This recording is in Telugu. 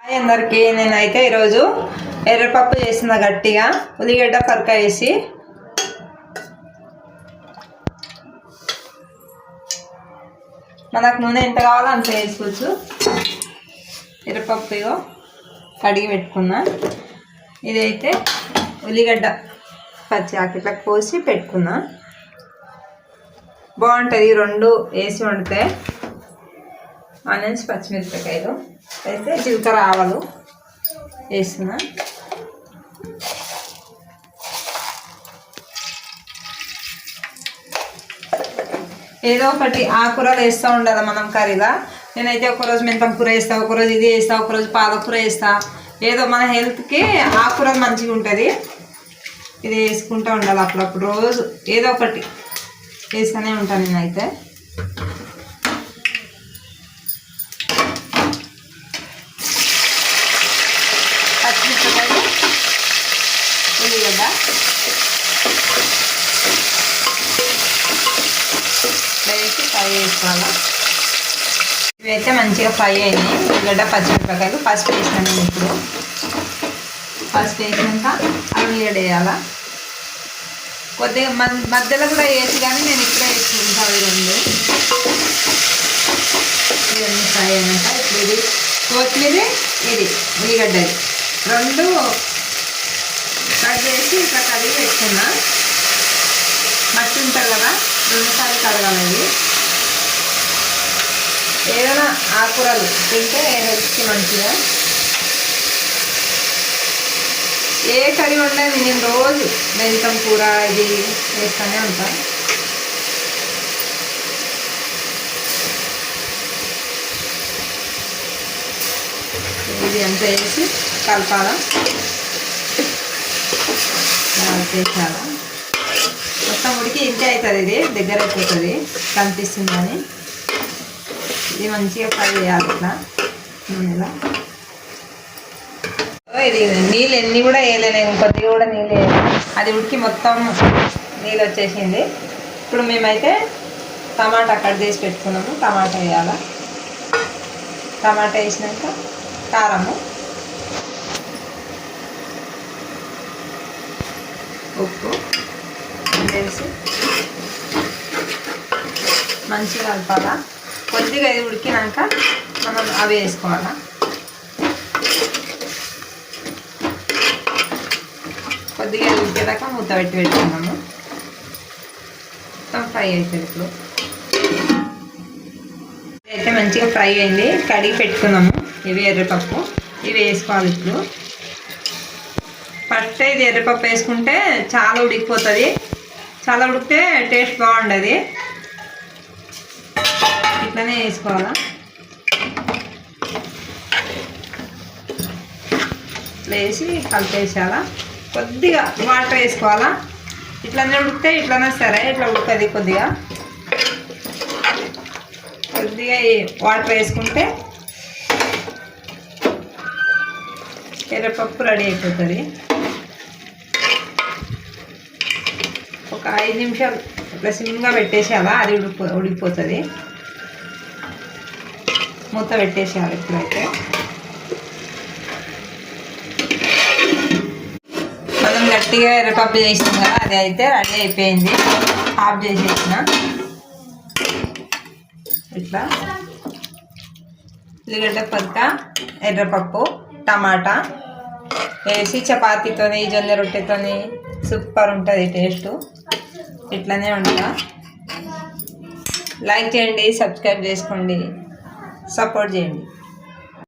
హాయ్ అందరికీ, నేనైతే ఈరోజు ఎర్రపప్పు చేసిన గట్టిగా ఉల్లిగడ్డ కరక వేసి మనకు నూనె ఎంత కావాలో అంత వేసుకోవచ్చు. ఎర్రపప్పు కడిగి పెట్టుకున్నా. ఇదైతే ఉల్లిగడ్డ పచ్చి ఇట్లా కోసి పెట్టుకున్నా. బాగుంటుంది రెండు వేసి వండితే. ఆనియన్స్, పచ్చిమిరపకాయలు అయితే జీలకర్ర ఆవాలు వేస్తున్నా. ఏదో ఒకటి ఆకుకూరలు వేస్తూ ఉండాలి మనం కర్రీలా. నేనైతే ఒకరోజు మెంతం కూర వేస్తా, ఒకరోజు ఇది వేస్తా, ఒకరోజు పాలకూర వేస్తా. ఏదో మన హెల్త్కి ఆకుకూరలు మంచిగా ఉంటుంది. ఇది వేసుకుంటూ ఉండాలి అప్పుడప్పుడు. రోజు ఏదో ఒకటి వేస్తూనే ఉంటాను నేనైతే. పచ్చిమిరపకాయలు, ఉల్లిగడ్డ వేసి ఫ్రై చేసుకోవాలి. ఇవైతే మంచిగా ఫ్రై అయినాయి. ఉల్లిగడ్డ, పచ్చిమిరపకాయలు ఫస్ట్ వేసినాను నేను. ఇప్పుడు ఫస్ట్ వేసినాక ఉల్లిగడ్డ వేయాలా. కొద్దిగా మధ్యలో కూడా వేసి, కానీ నేను ఇప్పుడే వేసుకుంటాను. ఇవన్నీ ఫ్రై అయినాక ఇప్పుడు ఇది కొత్తిమీర, ఇది ఉల్లిగడ్డ రెండు కట్ చేసి ఇట్లా కడిగి పెట్టుకున్నా. మట్టి ఉంటుంది కదా, రెండుసార్లు కడగాలి. ఏదైనా ఆకుకూరలు తింటే హెల్త్కి మంచిగా. ఏ కర్రీ వండేది నేను రోజు మెంతం కూర ఇది వేస్తూనే ఉంటాను. ఇది అంతా వేసి కలపాలా, చేసాలా. మొత్తం ఉడికి ఇంతే అవుతుంది. ఇది దగ్గర అయిపోతుంది కనిపిస్తుందని. ఇది మంచిగా ఫ్రై చేయాలి ఇట్లా నూనెలా. ఇది నీళ్ళు ఎన్ని కూడా వేయలేను, కొద్దిగా కూడా నీళ్ళు వేయలేదు. అది ఉడికి మొత్తం నీళ్ళు వచ్చేసింది. ఇప్పుడు మేమైతే టమాటా కట్ చేసి పెట్టుకున్నాము. టమాటా వేయాలా. టమాటా వేసినాక కారము, ఉప్పు వేసి మంచిగా కలపాలా. కొద్దిగా ఇది ఉడికినాక మనం అవి వేసుకోవాలా. కొద్దిగా ఉడికేదాకా మూత పెట్టి పెట్టుకున్నాము. మొత్తం ఫ్రై అవుతుంది. ఇప్పుడు అయితే మంచిగా ఫ్రై అయింది. కడిగి పెట్టుకున్నాము. ఇవి ఎర్రపప్పు, ఇవి వేసుకోవాలి. ఇప్పుడు ఫస్ట్ ఇది ఎర్రపప్పు వేసుకుంటే చాలా ఉడికిపోతుంది. చాలా ఉడికితే టేస్ట్ బాగుండదు. ఇట్లనే వేసుకోవాలా. ఇట్లా వేసి కలిపేసాలా. కొద్దిగా వాటర్ వేసుకోవాలా. ఇట్లనే ఉడికితే ఇట్లనే సరే, ఇట్లా ఉడకది. కొద్దిగా కొద్దిగా వాటర్ వేసుకుంటే ఎర్రపప్పు రెడీ అయిపోతుంది. ఒక 5 నిమిషాలు ఇట్లా సిమ్గా పెట్టేసేయాలా. అది ఉడికిపోతుంది. మూత పెట్టేసేయాలి. ఇప్పుడైతే మనం గట్టిగా ఎర్రపప్పు చేసినాం కదా, అది అయితే రెడీ అయిపోయింది. ఆఫ్ చేసేసిన. ఇట్లా ఉల్లిగడ్డ పక్క, ఎర్రపప్పు, టమాటా వేసి చపాతీతోని, జొన్న రొట్టెతోని సూపర్ ఉంటుంది టేస్ట్. ఇట్లనే వండుతా. లైక్ చేయండి, సబ్స్క్రైబ్ చేసుకోండి, సపోర్ట్ చేయండి.